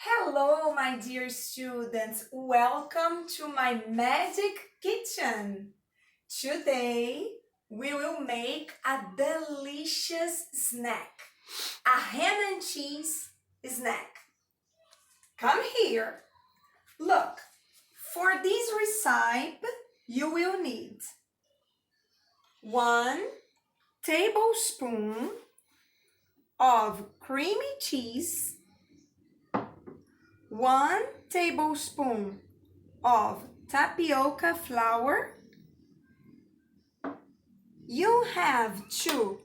Hello, my dear students. Welcome to my magic kitchen. Today, we will make a delicious snack, a ham and cheese snack. Come here. Look, for this recipe, you will need 1 tablespoon of creamy cheese, 1 tablespoon of tapioca flour. You have to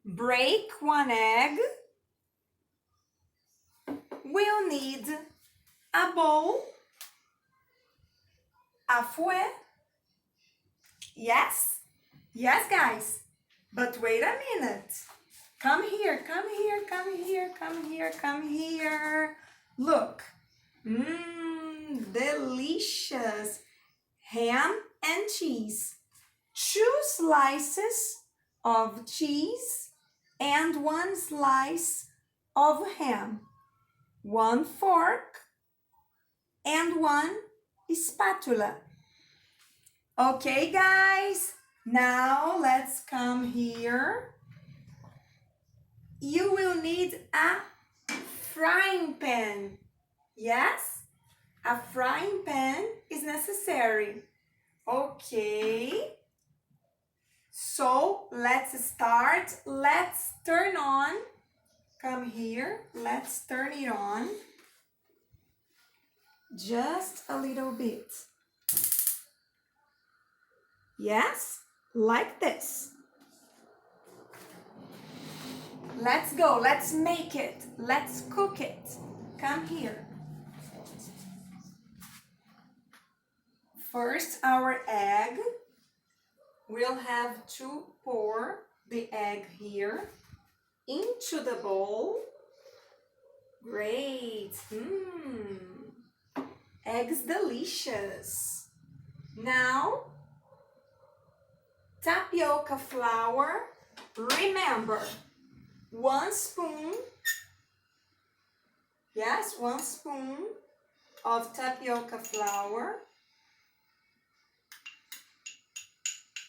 break 1 egg. We'll need a bowl, a fouet. Yes, guys, but wait a minute. Come here. Look, delicious ham and cheese. 2 slices of cheese and 1 slice of ham. 1 fork and 1 spatula. Okay, guys, now let's come here. You will need a frying pan. Yes, a frying pan is necessary. Okay, so let's start. Let's turn on. Come here, let's turn it on. Just a little bit. Yes, like this. Let's go, let's make it, let's cook it. Come here. First, our egg. We'll have to pour the egg here into the bowl. Great. Eggs delicious. Now, tapioca flour. Remember, 1 spoon. Yes, 1 spoon of tapioca flour.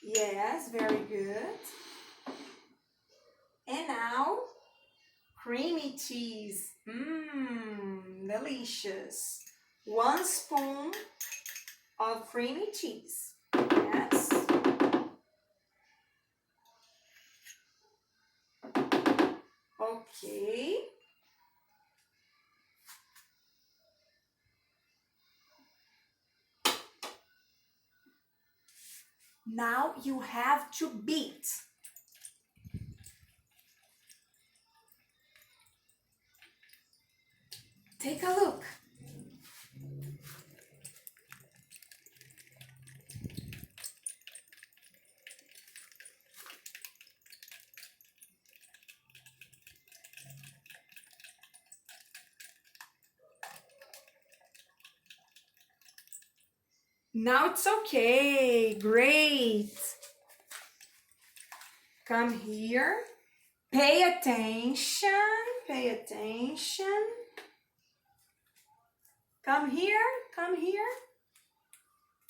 Yes, very good. And now, creamy cheese. Delicious. 1 spoon of creamy cheese. Yes. Okay. Now you have to beat. Take a look. Now it's okay. Great. Come here. Pay attention. Come here.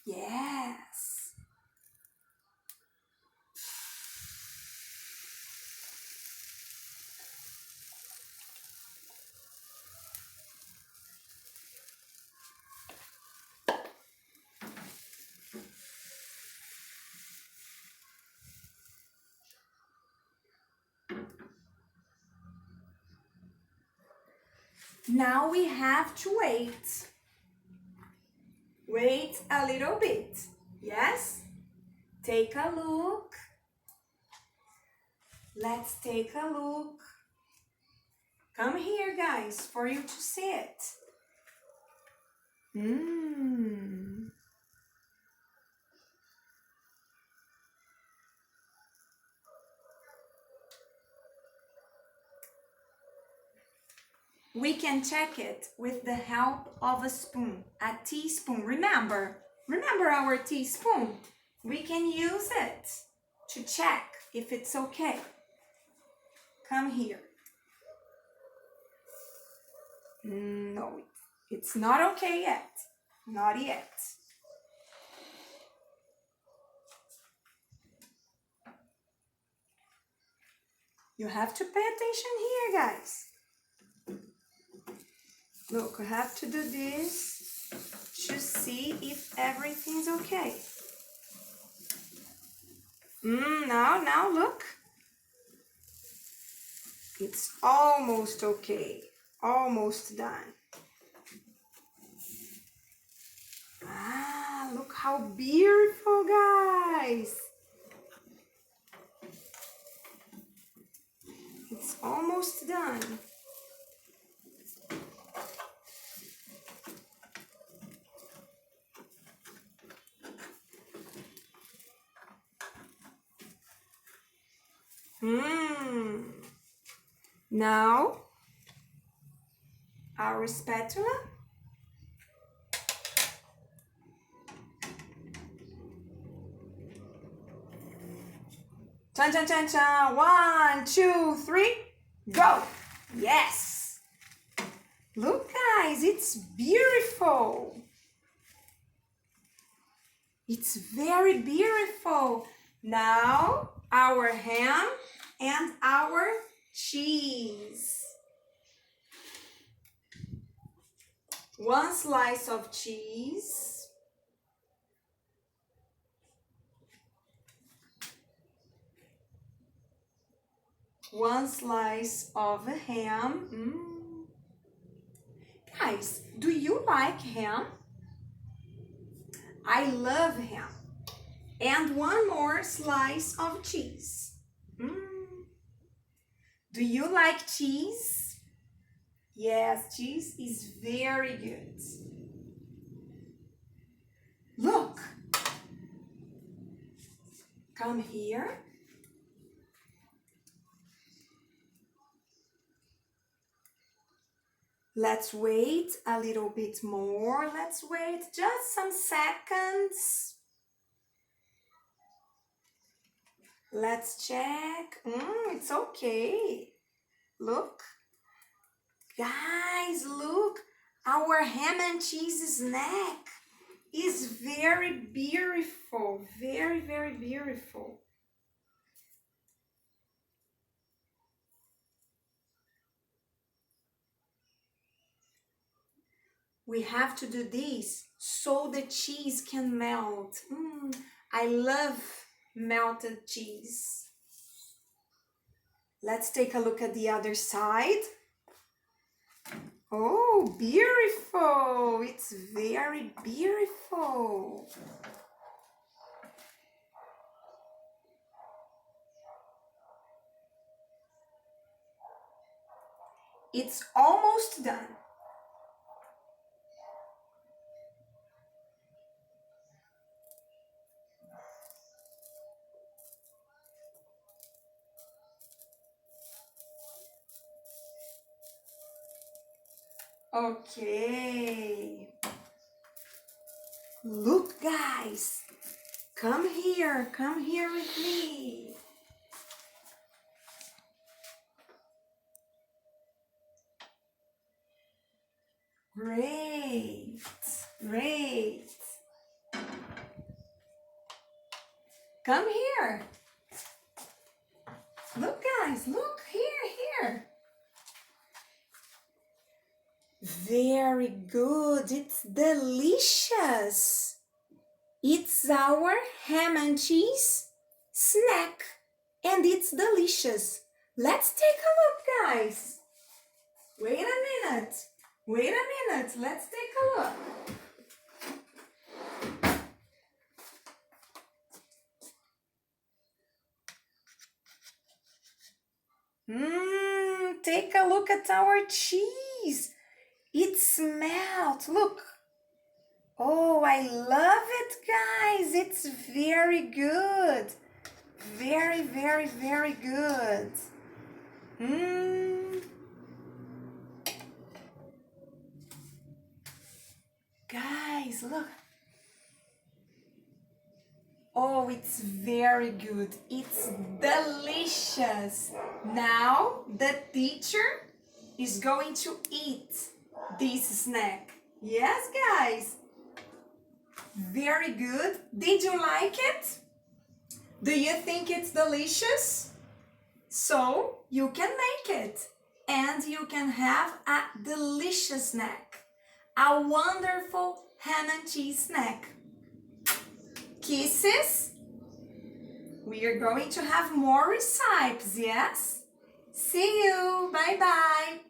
Yes. Now we have to wait. Wait a little bit. Yes? Take a look. Let's take a look. Come here, guys, for you to see it. We can check it with the help of a spoon, a teaspoon. Remember our teaspoon. We can use it to check if it's okay. Come here. No, It's not okay yet. Not yet. You have to pay attention here, guys. Look, I have to do this to see if everything's okay. Now look. It's almost okay. Almost done. Ah, look how beautiful, guys. It's almost done. Now, our spatula. Chan, chan, chan, chan. 1, 2, 3, go. Yes. Look, guys, it's beautiful. It's very beautiful. Now, our ham and our cheese. 1 slice of cheese. One slice of ham. Guys, do you like ham? I love ham. And 1 more slice of cheese. Do you like cheese? Yes, cheese is very good. Look. Come here. Let's wait a little bit more. Let's wait just some seconds. Let's check. It's okay. Look. Guys, look. Our ham and cheese snack is very beautiful. Very, very beautiful. We have to do this so the cheese can melt. I love melted cheese. Let's take a look at the other side. Oh, beautiful. It's very beautiful. It's almost done. Okay. Look, guys. Come here with me. Great, great. Come here. Look, guys, look, here. Very good, it's delicious. It's our ham and cheese snack, and it's delicious. Let's take a look, guys. Wait a minute, let's take a look. Take a look at our cheese. It smells, look. Oh, I love it, guys. It's very good. Very, very, very good. Guys, look. Oh, it's very good. It's delicious. Now the teacher is going to eat this snack. Yes, guys. Very good. Did you like it? Do you think it's delicious? So you can make it and you can have a delicious snack. A wonderful ham and cheese snack. Kisses. We are going to have more recipes, yes? See you. Bye-bye.